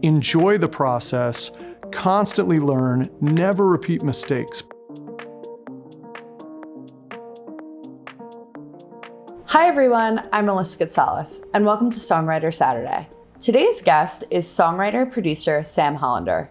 enjoy the process, constantly learn, never repeat mistakes. Hi everyone, I'm Melissa Gonzalez, and welcome to Songwriter Saturday. Today's guest is songwriter-producer Sam Hollander.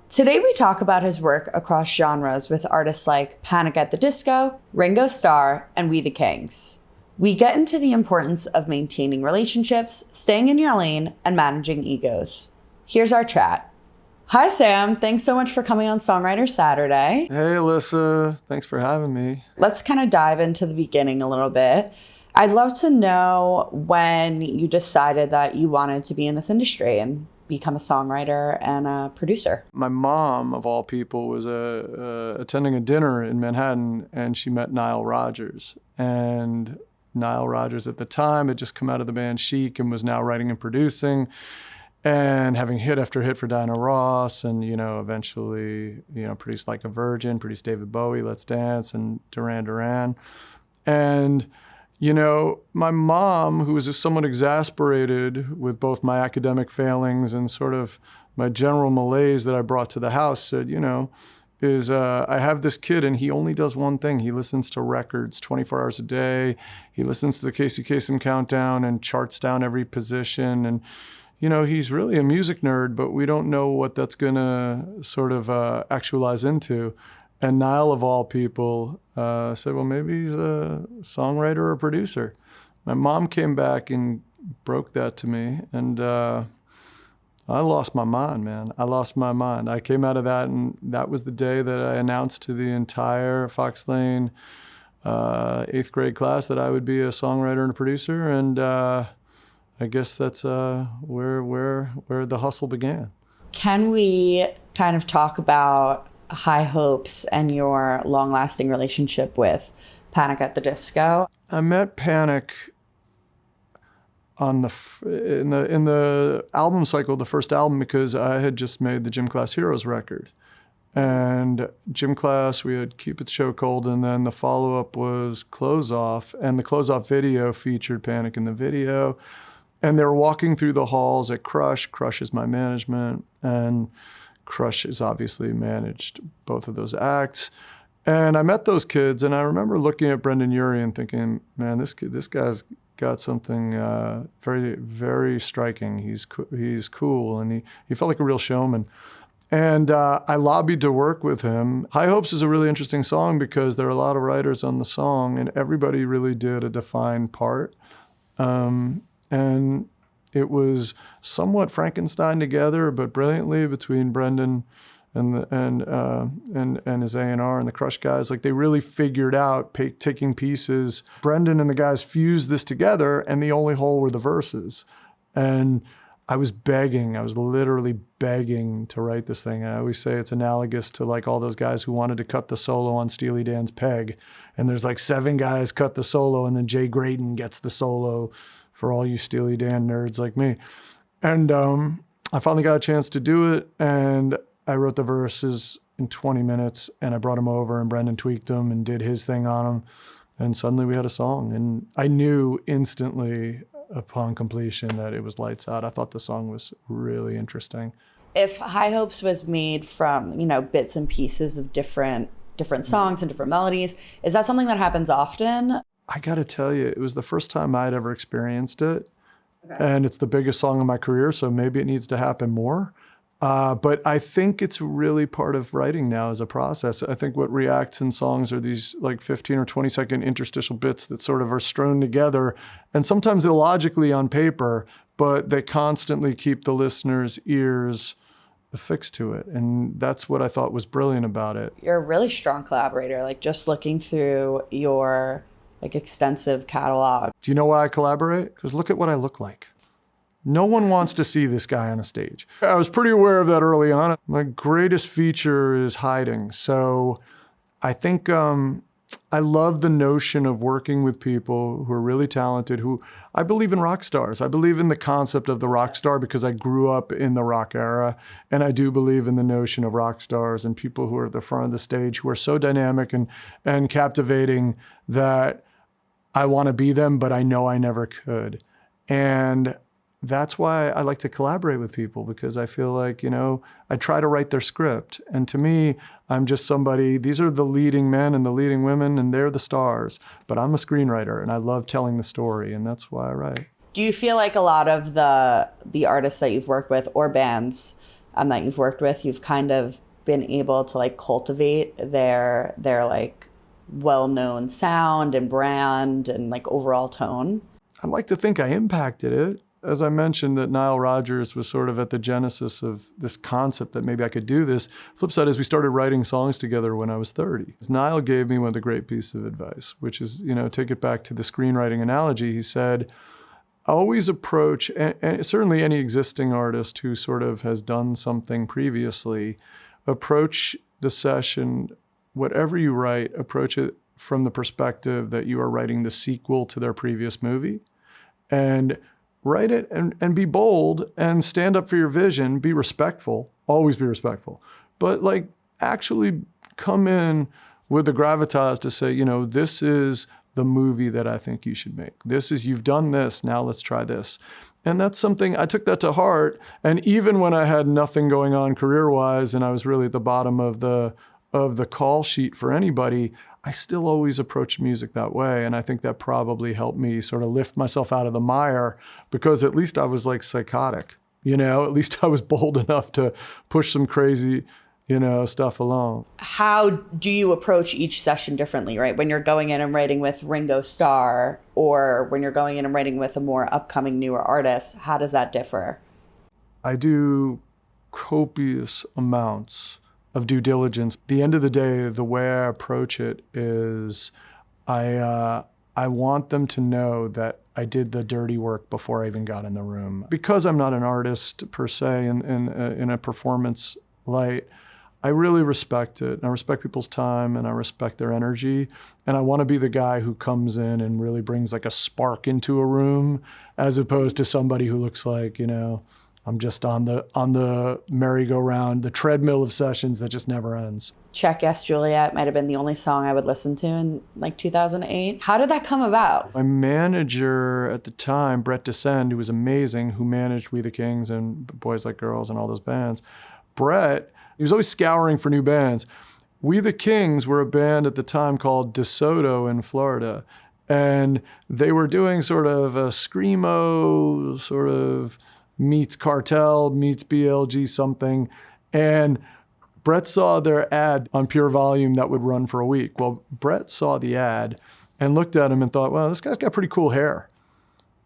Today we talk about his work across genres with artists like Panic at the Disco, Ringo Starr, and We the Kings. We get into the importance of maintaining relationships, staying in your lane, and managing egos. Here's our chat. Hi Sam, thanks so much for coming on Songwriter Saturday. Hey Alyssa, thanks for having me. Let's kind of dive into the beginning a little bit. I'd love to know when you decided that you wanted to be in this industry and become a songwriter and a producer. My mom, of all people, was attending a dinner in Manhattan, and she met Nile Rodgers. And Nile Rodgers at the time had just come out of the band Chic and was now writing and producing and having hit after hit for Diana Ross, and eventually produced Like a Virgin, produced David Bowie, Let's Dance, and Duran Duran. And my mom, who was somewhat exasperated with both my academic failings and sort of my general malaise that I brought to the house, said, I have this kid and he only does one thing. He listens to records 24 hours a day. He listens to the Casey Kasem countdown and charts down every position. And, he's really a music nerd, but we don't know what that's going to sort of actualize into. And Nile, of all people, said, well, maybe he's a songwriter or a producer. My mom came back and broke that to me, and I lost my mind, man. I lost my mind. I came out of that, and that was the day that I announced to the entire Fox Lane 8th grade class that I would be a songwriter and a producer, and I guess that's where the hustle began. Can we kind of talk about High Hopes and your long-lasting relationship with Panic at the Disco? I met Panic in the album cycle, the first album, because I had just made the Gym Class Heroes record. And Gym Class, we had Keep It Show Cold, and then the follow-up was Close Off, and the Close Off video featured Panic in the video. And they were walking through the halls at Crush. Crush is my management, and Crush has obviously managed both of those acts. And I met those kids, and I remember looking at Brendan Urie and thinking, man, this guy's got something very, very striking. He's cool, and he felt like a real showman. And I lobbied to work with him. High Hopes is a really interesting song because there are a lot of writers on the song, and everybody really did a defined part. And it was somewhat Frankenstein together, but brilliantly between Brendan and his A&R and the Crush guys. Like, they really figured out taking pieces. Brendan and the guys fused this together, and the only hole were the verses. And I was literally begging to write this thing. I always say it's analogous to like all those guys who wanted to cut the solo on Steely Dan's Peg. And there's like 7 guys cut the solo, and then Jay Graydon gets the solo for all you Steely Dan nerds like me. And I finally got a chance to do it, and I wrote the verses in 20 minutes, and I brought them over, and Brendan tweaked them and did his thing on them, and suddenly we had a song. And I knew instantly upon completion that it was lights out. I thought the song was really interesting. If High Hopes was made from, bits and pieces of different songs and different melodies, is that something that happens often? I got to tell you, it was the first time I'd ever experienced it. Okay. And it's the biggest song in my career, so maybe it needs to happen more. But I think it's really part of writing now as a process. I think what reacts in songs are these like 15 or 20 second interstitial bits that sort of are strewn together, and sometimes illogically on paper, but they constantly keep the listener's ears affixed to it. And that's what I thought was brilliant about it. You're a really strong collaborator, like just looking through your extensive catalog. Do you know why I collaborate? Because look at what I look like. No one wants to see this guy on a stage. I was pretty aware of that early on. My greatest feature is hiding. So I think I love the notion of working with people who are really talented, who I believe in rock stars. I believe in the concept of the rock star because I grew up in the rock era. And I do believe in the notion of rock stars and people who are at the front of the stage who are so dynamic and captivating that I want to be them, but I know I never could. And that's why I like to collaborate with people, because I feel like, I try to write their script. And to me, I'm just somebody, these are the leading men and the leading women, and they're the stars. But I'm a screenwriter, and I love telling the story, and that's why I write. Do you feel like a lot of the artists that you've worked with, or bands that you've worked with, you've kind of been able to like cultivate their like well-known sound and brand and like overall tone? I'd like to think I impacted it. As I mentioned, that Nile Rodgers was sort of at the genesis of this concept that maybe I could do this. Flip side is we started writing songs together when I was 30. Nile gave me one of the great pieces of advice, which is, take it back to the screenwriting analogy. He said, always approach, and certainly any existing artist who sort of has done something previously, approach the session, whatever you write, approach it from the perspective that you are writing the sequel to their previous movie. And write it and be bold and stand up for your vision, be respectful, always be respectful. But like actually come in with the gravitas to say, this is the movie that I think you should make. You've done this, now let's try this. And that's something, I took that to heart. And even when I had nothing going on career-wise and I was really at the bottom of the call sheet for anybody, I still always approached music that way. And I think that probably helped me sort of lift myself out of the mire, because at least I was like psychotic, at least I was bold enough to push some crazy, stuff alone. How do you approach each session differently, right? When you're going in and writing with Ringo Starr, or when you're going in and writing with a more upcoming, newer artist, how does that differ? I do copious amounts of due diligence. At the end of the day, the way I approach it is I want them to know that I did the dirty work before I even got in the room. Because I'm not an artist per se in a performance light, I really respect it. And I respect people's time and I respect their energy. And I want to be the guy who comes in and really brings like a spark into a room, as opposed to somebody who looks like, I'm just on the merry-go-round, the treadmill of sessions that just never ends. Check Yes, Juliet might have been the only song I would listen to in like 2008. How did that come about? My manager at the time, Brett Descend, who was amazing, who managed We the Kings and Boys Like Girls and all those bands. Brett, he was always scouring for new bands. We the Kings were a band at the time called DeSoto in Florida. And they were doing sort of a screamo, sort of meets Cartel, meets BLG something. And Brett saw their ad on Pure Volume that would run for a week. Well, Brett saw the ad and looked at him and thought, well, this guy's got pretty cool hair.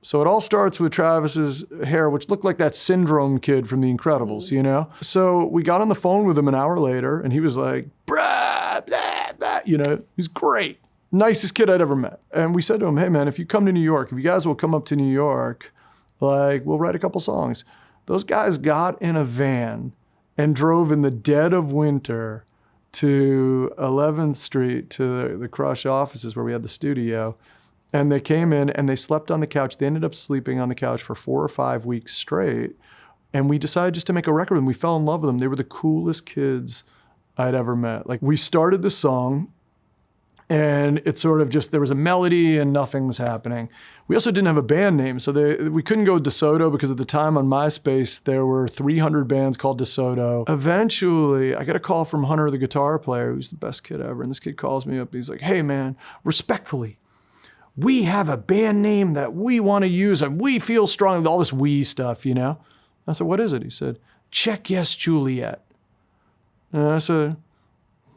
So it all starts with Travis's hair, which looked like that Syndrome kid from The Incredibles, So we got on the phone with him an hour later and he was like, Brett, blah, blah, he's great. Nicest kid I'd ever met. And we said to him, hey man, if you come to New York, if you guys will come up to New York, we'll write a couple songs. Those guys got in a van and drove in the dead of winter to 11th Street to the Crush offices where we had the studio. And they came in and they slept on the couch. They ended up sleeping on the couch for 4 or 5 weeks straight. And we decided just to make a record with them. We fell in love with them. They were the coolest kids I'd ever met. We started the song and it sort of just, there was a melody and nothing was happening. We also didn't have a band name. So we couldn't go DeSoto because at the time on MySpace, there were 300 bands called DeSoto. Eventually, I got a call from Hunter, the guitar player, who's the best kid ever. And this kid calls me up. He's like, hey man, respectfully, we have a band name that we want to use and we feel strongly, all this we stuff, I said, what is it? He said, Check Yes, Juliet. And I said,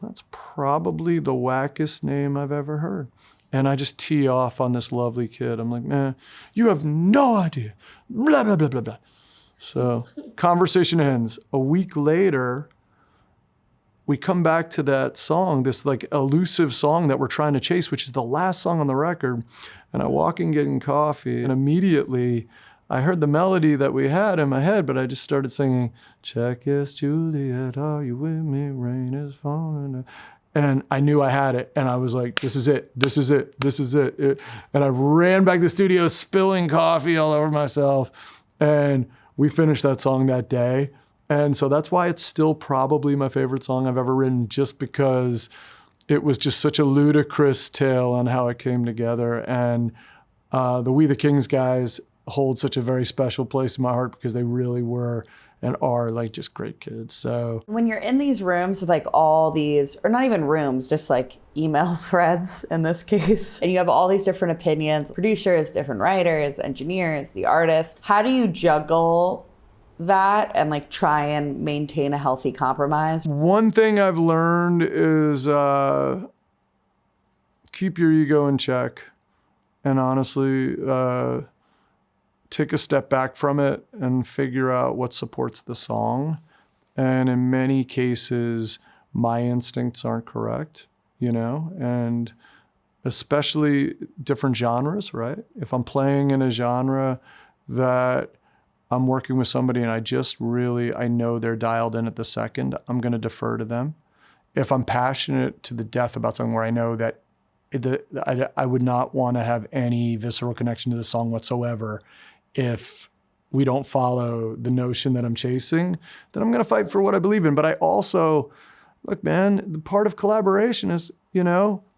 that's probably the wackest name I've ever heard. And I just tee off on this lovely kid. I'm like, man, you have no idea. Blah, blah, blah, blah, blah. So conversation ends. A week later, we come back to that song, this elusive song that we're trying to chase, which is the last song on the record. And I walk in getting coffee and immediately I heard the melody that we had in my head, but I just started singing, Check Yes, Juliet, are you with me? Rain is falling. And I knew I had it. And I was like, this is it. This is it. This is it. And I ran back to the studio, spilling coffee all over myself. And we finished that song that day. And so that's why it's still probably my favorite song I've ever written, just because it was just such a ludicrous tale on how it came together. And the We the Kings guys hold such a very special place in my heart because they really were and are like just great kids. So when you're in these rooms with like all these, or not even rooms, just like email threads in this case, and you have all these different opinions, producers, different writers, engineers, the artist, how do you juggle that and like try and maintain a healthy compromise? one thing I've learned is keep your ego in check and honestly take a step back from it and figure out what supports the song. And in many cases, my instincts aren't correct, and especially different genres, right? If I'm playing in a genre that I'm working with somebody and I know they're dialed in at the second, I'm going to defer to them. If I'm passionate to the death about something where I know that I would not want to have any visceral connection to the song whatsoever, if we don't follow the notion that I'm chasing, then I'm going to fight for what I believe in. But I also, look, man, the part of collaboration is,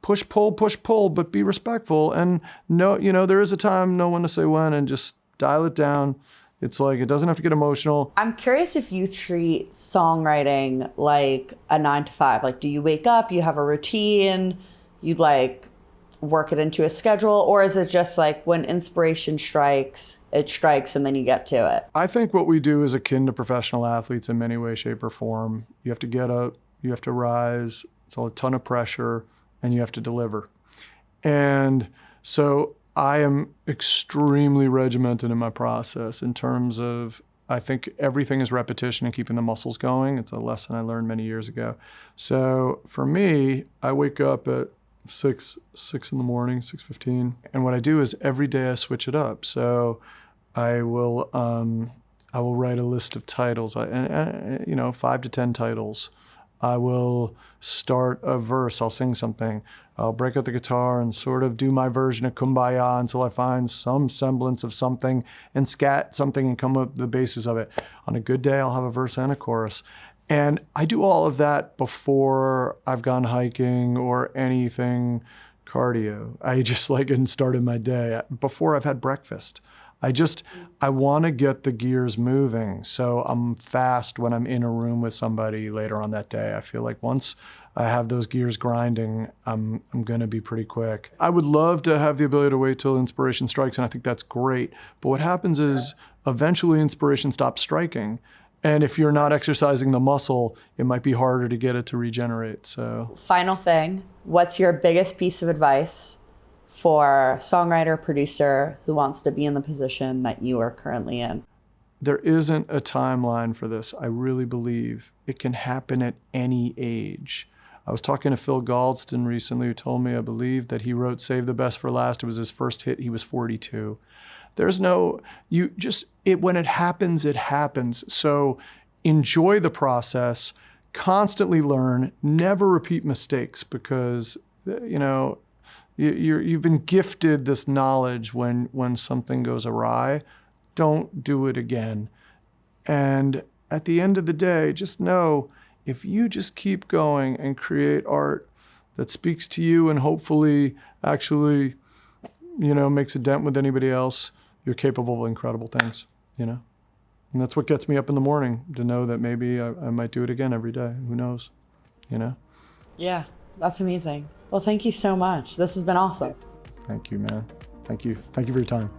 push, pull, but be respectful. And there is a time, know when to say when, and just dial it down. It's like, it doesn't have to get emotional. I'm curious if you treat songwriting like a 9 to 5. Like, do you wake up, you have a routine, you like work it into a schedule, or is it just like when inspiration strikes, it strikes and then you get to it? I think what we do is akin to professional athletes in many ways, shape, or form. You have to get up, you have to rise, it's a ton of pressure, and you have to deliver. And so I am extremely regimented in my process in terms of, I think everything is repetition and keeping the muscles going. It's a lesson I learned many years ago. So for me, I wake up at 6 in the morning, 6:15. And what I do is every day I switch it up. So I will write a list of titles, 5 to 10 titles. I will start a verse, I'll sing something. I'll break out the guitar and sort of do my version of Kumbaya until I find some semblance of something and scat something and come up with the basis of it. On a good day, I'll have a verse and a chorus. And I do all of that before I've gone hiking or anything cardio. I just and started my day before I've had breakfast. I want to get the gears moving. So I'm fast when I'm in a room with somebody later on that day. I feel like once I have those gears grinding, I'm going to be pretty quick. I would love to have the ability to wait till inspiration strikes, and I think that's great. But what happens is eventually inspiration stops striking. And if you're not exercising the muscle, it might be harder to get it to regenerate. So, final thing, what's your biggest piece of advice for a songwriter, producer who wants to be in the position that you are currently in? There isn't a timeline for this. I really believe it can happen at any age. I was talking to Phil Galdston recently, who told me, I believe, that he wrote Save the Best for Last. It was his first hit. He was 42. There's no, when it happens, it happens. So enjoy the process, constantly learn, never repeat mistakes, because, you've been gifted this knowledge when something goes awry. Don't do it again. And at the end of the day, just know, if you just keep going and create art that speaks to you and hopefully actually, makes a dent with anybody else, you're capable of incredible things, And that's what gets me up in the morning, to know that maybe I might do it again every day. Who knows, Yeah, that's amazing. Well, thank you so much. This has been awesome. Thank you, man. Thank you. Thank you for your time.